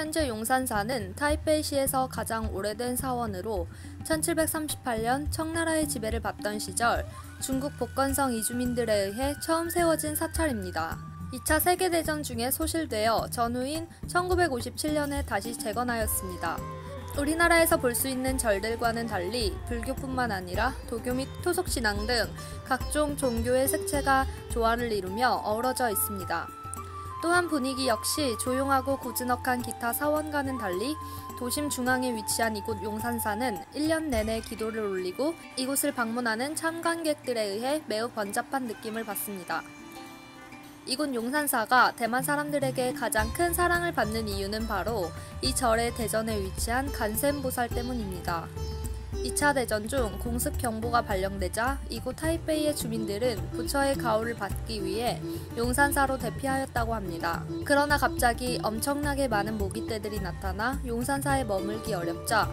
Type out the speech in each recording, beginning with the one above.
현재 용산사는 타이페이시에서 가장 오래된 사원으로 1738년 청나라의 지배를 받던 시절 중국 복건성 이주민들에 의해 처음 세워진 사찰입니다. 2차 세계대전 중에 소실되어 전후인 1957년에 다시 재건하였습니다. 우리나라에서 볼 수 있는 절들과는 달리 불교뿐만 아니라 도교 및 토속신앙 등 각종 종교의 색채가 조화를 이루며 어우러져 있습니다. 또한 분위기 역시 조용하고 고즈넉한 기타 사원과는 달리 도심 중앙에 위치한 이곳 용산사는 1년 내내 기도를 올리고 이곳을 방문하는 참관객들에 의해 매우 번잡한 느낌을 받습니다. 이곳 용산사가 대만 사람들에게 가장 큰 사랑을 받는 이유는 바로 이 절의 대전에 위치한 간센보살 때문입니다. 2차 대전 중 공습 경보가 발령되자 이곳 타이페이의 주민들은 부처의 가호를 받기 위해 용산사로 대피하였다고 합니다. 그러나 갑자기 엄청나게 많은 모기떼들이 나타나 용산사에 머물기 어렵자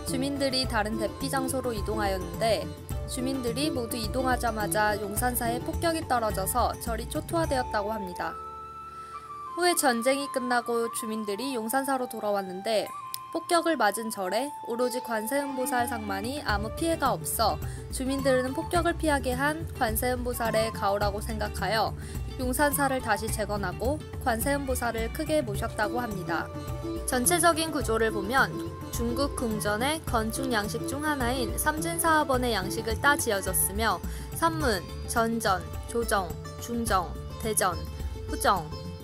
주민들이 다른 대피 장소로 이동하였는데 주민들이 모두 이동하자마자 용산사에 폭격이 떨어져서 절이 초토화되었다고 합니다. 후에 전쟁이 끝나고 주민들이 용산사로 돌아왔는데 폭격을 맞은 절에 오로지 관세음보살 상만이 아무 피해가 없어 주민들은 폭격을 피하게 한 관세음보살의 가호라고 생각하여 용산사를 다시 재건하고 관세음보살을 크게 모셨다고 합니다. 전체적인 구조를 보면 중국 궁전의 건축 양식 중 하나인 삼진사업원의 양식을 따 지어졌으며 삼문, 전전, 조정, 중정, 대전,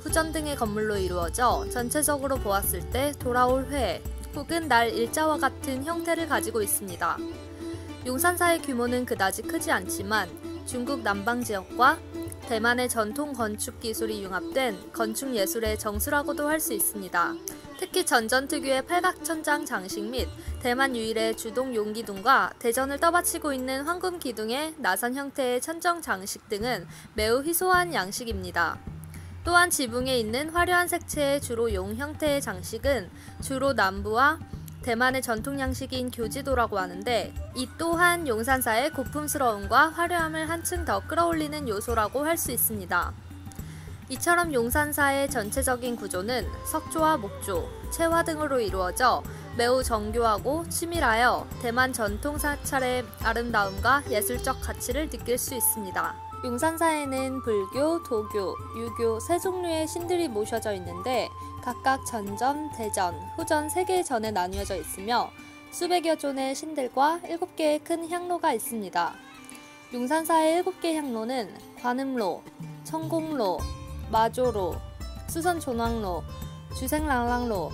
후전 등의 건물로 이루어져 전체적으로 보았을 때 돌아올 회 혹은 날 일자와 같은 형태를 가지고 있습니다. 용산사의 규모는 그다지 크지 않지만 중국 남방 지역과 대만의 전통 건축 기술이 융합된 건축 예술의 정수라고도 할 수 있습니다. 특히 전전 특유의 팔각천장 장식 및 대만 유일의 주동 용기둥과 대전을 떠받치고 있는 황금 기둥의 나선 형태의 천정 장식 등은 매우 희소한 양식입니다. 또한 지붕에 있는 화려한 색채의 주로 용 형태의 장식은 주로 남부와 대만의 전통 양식인 교지도라고 하는데 이 또한 용산사의 고풍스러움과 화려함을 한층 더 끌어올리는 요소라고 할 수 있습니다. 이처럼 용산사의 전체적인 구조는 석조와 목조, 채화 등으로 이루어져 매우 정교하고 치밀하여 대만 전통 사찰의 아름다움과 예술적 가치를 느낄 수 있습니다. 용산사에는 불교, 도교, 유교 세 종류의 신들이 모셔져 있는데 각각 전전, 대전, 후전 3개의 전에 나뉘어져 있으며 수백여 존의 신들과 7개의 큰 향로가 있습니다. 용산사의 7개 향로는 관음로, 청공로, 마조로, 수선존왕로, 주생랑랑로,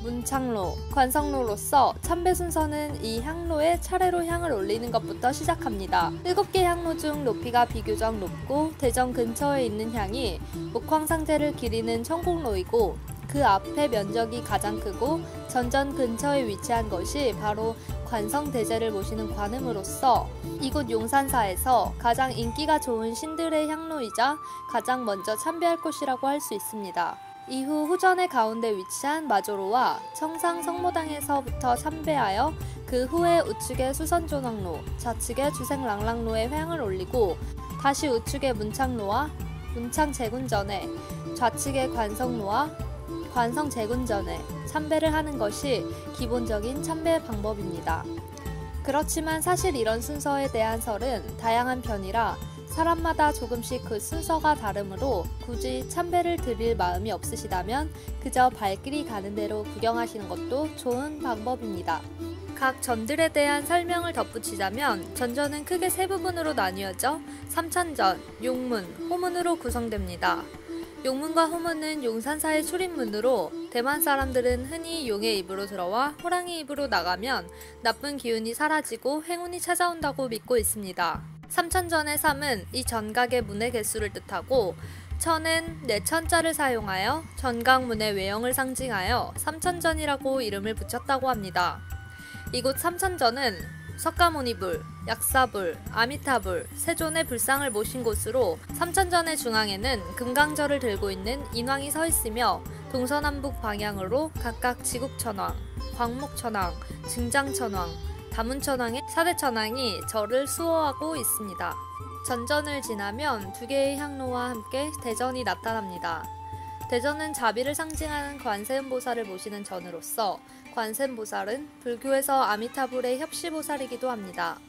문창로, 관성로로서 참배 순서는 이 향로에 차례로 향을 올리는 것부터 시작합니다. 7개 향로 중 높이가 비교적 높고 대전 근처에 있는 향이 목황상제를 기리는 청공로이고 그 앞에 면적이 가장 크고 전전 근처에 위치한 것이 바로 관성대제를 모시는 관음으로서 이곳 용산사에서 가장 인기가 좋은 신들의 향로이자 가장 먼저 참배할 곳이라고 할 수 있습니다. 이후 후전의 가운데 위치한 마조로와 청상 성모당에서부터 참배하여 그 후에 우측의 수선존왕로, 좌측의 주생랑랑로에 향을 올리고 다시 우측의 문창로와 문창제군전에 좌측의 관성로와 관성제군전에 참배를 하는 것이 기본적인 참배 방법입니다. 그렇지만 사실 이런 순서에 대한 설은 다양한 편이라 사람마다 조금씩 그 순서가 다르므로 굳이 참배를 드릴 마음이 없으시다면 그저 발길이 가는 대로 구경하시는 것도 좋은 방법입니다. 각 전들에 대한 설명을 덧붙이자면 전전은 크게 세 부분으로 나뉘어져 삼천전, 용문, 호문으로 구성됩니다. 용문과 호문은 용산사의 출입문으로 대만 사람들은 흔히 용의 입으로 들어와 호랑이 입으로 나가면 나쁜 기운이 사라지고 행운이 찾아온다고 믿고 있습니다. 삼천전의 삼은 이 전각의 문의 개수를 뜻하고 천은 내천자를 사용하여 전각문의 외형을 상징하여 삼천전이라고 이름을 붙였다고 합니다. 이곳 삼천전은 석가모니불, 약사불, 아미타불, 세존의 불상을 모신 곳으로 삼천전의 중앙에는 금강절을 들고 있는 인왕이 서 있으며 동서남북 방향으로 각각 지국천왕, 광목천왕, 증장천왕, 다문천왕의 4대 천왕이 절을 수호하고 있습니다. 전전을 지나면 2개의 향로와 함께 대전이 나타납니다. 대전은 자비를 상징하는 관세음보살을 모시는 전으로서 관세음보살은 불교에서 아미타불의 협시보살이기도 합니다.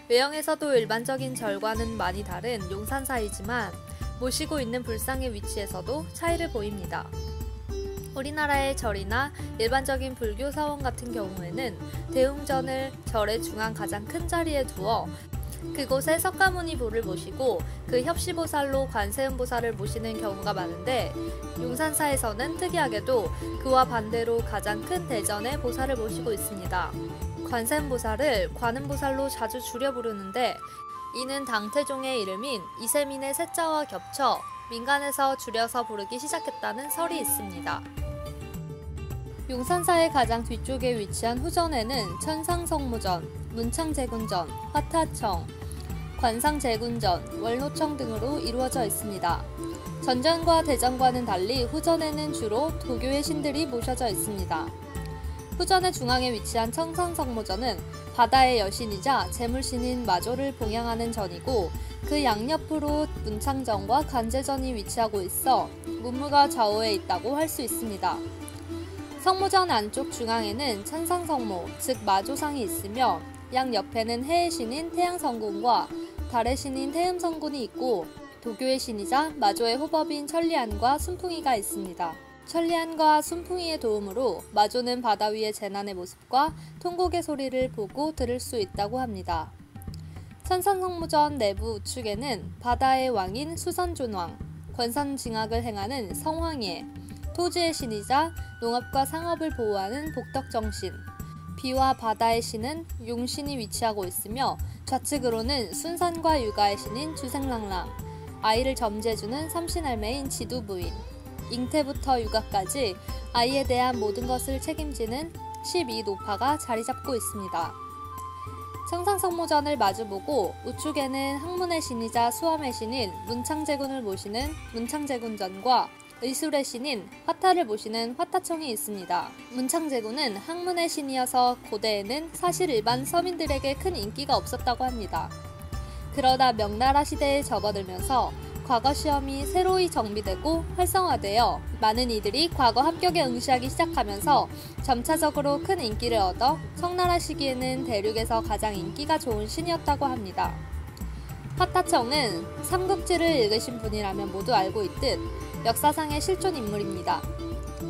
외형에서도 일반적인 절과는 많이 다른 용산사이지만 모시고 있는 불상의 위치에서도 차이를 보입니다. 우리나라의 절이나 일반적인 불교 사원 같은 경우에는 대웅전을 절의 중앙 가장 큰 자리에 두어 그곳에 석가모니부를 모시고 그 협시보살로 관세음보살을 모시는 경우가 많은데, 용산사에서는 특이하게도 그와 반대로 가장 큰 대전의 보살을 모시고 있습니다. 관세음보살을 관음보살로 자주 줄여 부르는데, 이는 당태종의 이름인 이세민의 세자와 겹쳐 민간에서 줄여서 부르기 시작했다는 설이 있습니다. 용산사의 가장 뒤쪽에 위치한 후전에는 천상성모전, 문창제군전, 화타청, 관상제군전, 월노청 등으로 이루어져 있습니다. 전전과 대전과는 달리 후전에는 주로 도교의 신들이 모셔져 있습니다. 후전의 중앙에 위치한 천상성모전은 바다의 여신이자 재물신인 마조를 봉양하는 전이고, 그 양옆으로 문창전과 관제전이 위치하고 있어 문무가 좌우에 있다고 할 수 있습니다. 성모전 안쪽 중앙에는 천상성모, 즉 마조상이 있으며 양 옆에는 해의 신인 태양성군과 달의 신인 태음성군이 있고, 도교의 신이자 마조의 호법인 천리안과 순풍이가 있습니다. 천리안과 순풍이의 도움으로 마조는 바다 위의 재난의 모습과 통곡의 소리를 보고 들을 수 있다고 합니다. 천상성모전 내부 우측에는 바다의 왕인 수선존왕, 권선징악을 행하는 성황예, 토지의 신이자 농업과 상업을 보호하는 복덕정신, 비와 바다의 신은 용신이 위치하고 있으며, 좌측으로는 순산과 육아의 신인 주생랑랑, 아이를 점지해주는 삼신할매인 지두부인, 잉태부터 육아까지 아이에 대한 모든 것을 책임지는 12노파가 자리 잡고 있습니다. 천상성모전을 마주보고 우측에는 학문의 신이자 수험의 신인 문창제군을 모시는 문창제군전과 의술의 신인 화타를 모시는 화타청이 있습니다. 문창제군은 학문의 신이어서 고대에는 사실 일반 서민들에게 큰 인기가 없었다고 합니다. 그러다 명나라 시대에 접어들면서 과거 시험이 새로이 정비되고 활성화되어 많은 이들이 과거 합격에 응시하기 시작하면서 점차적으로 큰 인기를 얻어 청나라 시기에는 대륙에서 가장 인기가 좋은 신이었다고 합니다. 화타청은 삼국지를 읽으신 분이라면 모두 알고 있듯 역사상의 실존 인물입니다.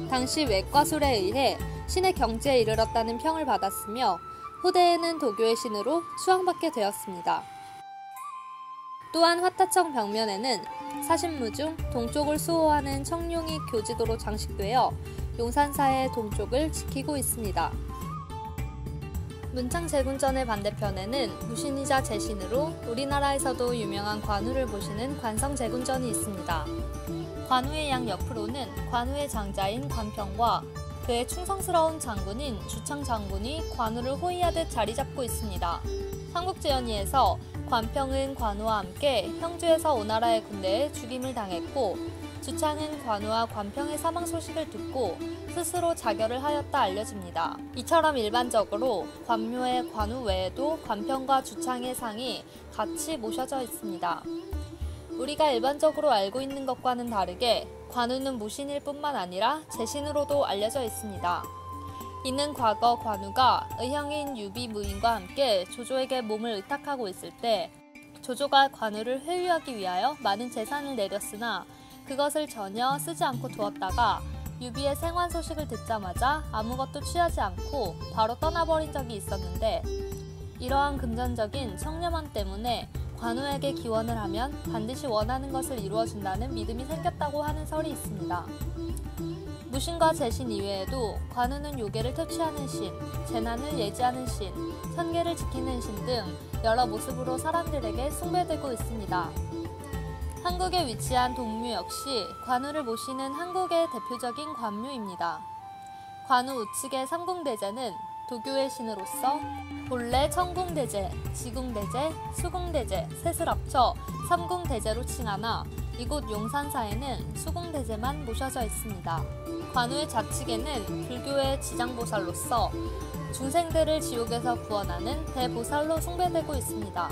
당시 외과술에 의해 신의 경지에 이르렀다는 평을 받았으며 후대에는 도교의 신으로 수양받게 되었습니다. 또한 화타청 벽면에는 사신무 중 동쪽을 수호하는 청룡이 교지도로 장식되어 용산사의 동쪽을 지키고 있습니다. 문창제군전의 반대편에는 무신이자 제신으로 우리나라에서도 유명한 관우를 모시는 관성제군전이 있습니다. 관우의 양 옆으로는 관우의 장자인 관평과 그의 충성스러운 장군인 주창 장군이 관우를 호위하듯 자리 잡고 있습니다. 삼국지연의에서 관평은 관우와 함께 형주에서 오나라의 군대에 죽임을 당했고, 주창은 관우와 관평의 사망 소식을 듣고 스스로 자결을 하였다 알려집니다. 이처럼 일반적으로 관묘의 관우 외에도 관평과 주창의 상이 같이 모셔져 있습니다. 우리가 일반적으로 알고 있는 것과는 다르게 관우는 무신일 뿐만 아니라 제신으로도 알려져 있습니다. 이는 과거 관우가 의형인 유비무인과 함께 조조에게 몸을 의탁하고 있을 때 조조가 관우를 회유하기 위하여 많은 재산을 내렸으나 그것을 전혀 쓰지 않고 두었다가 유비의 생환 소식을 듣자마자 아무것도 취하지 않고 바로 떠나버린 적이 있었는데, 이러한 금전적인 청렴함 때문에 관우에게 기원을 하면 반드시 원하는 것을 이루어준다는 믿음이 생겼다고 하는 설이 있습니다. 무신과 제신 이외에도 관우는 요괴를 퇴치하는 신, 재난을 예지하는 신, 천계를 지키는 신 등 여러 모습으로 사람들에게 숭배되고 있습니다. 한국에 위치한 동묘 역시 관우를 모시는 한국의 대표적인 관묘입니다. 관우 우측의 삼궁대제는 도교의 신으로서 본래 청궁대제, 지궁대제, 수궁대제 셋을 합쳐 삼궁대제로 칭하나 이곳 용산사에는 수궁대제만 모셔져 있습니다. 관우의 좌측에는 불교의 지장보살로서 중생들을 지옥에서 구원하는 대보살로 숭배되고 있습니다.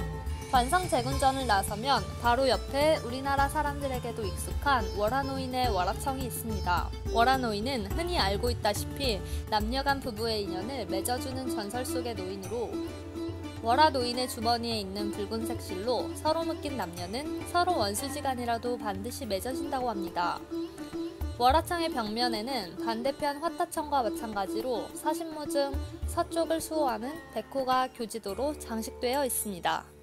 관성 재군전을 나서면 바로 옆에 우리나라 사람들에게도 익숙한 월화노인의 월화청이 있습니다. 월화노인은 흔히 알고 있다시피 남녀간 부부의 인연을 맺어주는 전설 속의 노인으로, 월화노인의 주머니에 있는 붉은색 실로 서로 묶인 남녀는 서로 원수지간이라도 반드시 맺어진다고 합니다. 월화청의 벽면에는 반대편 화타청과 마찬가지로 서신무 중 서쪽을 수호하는 백호가 교지도로 장식되어 있습니다.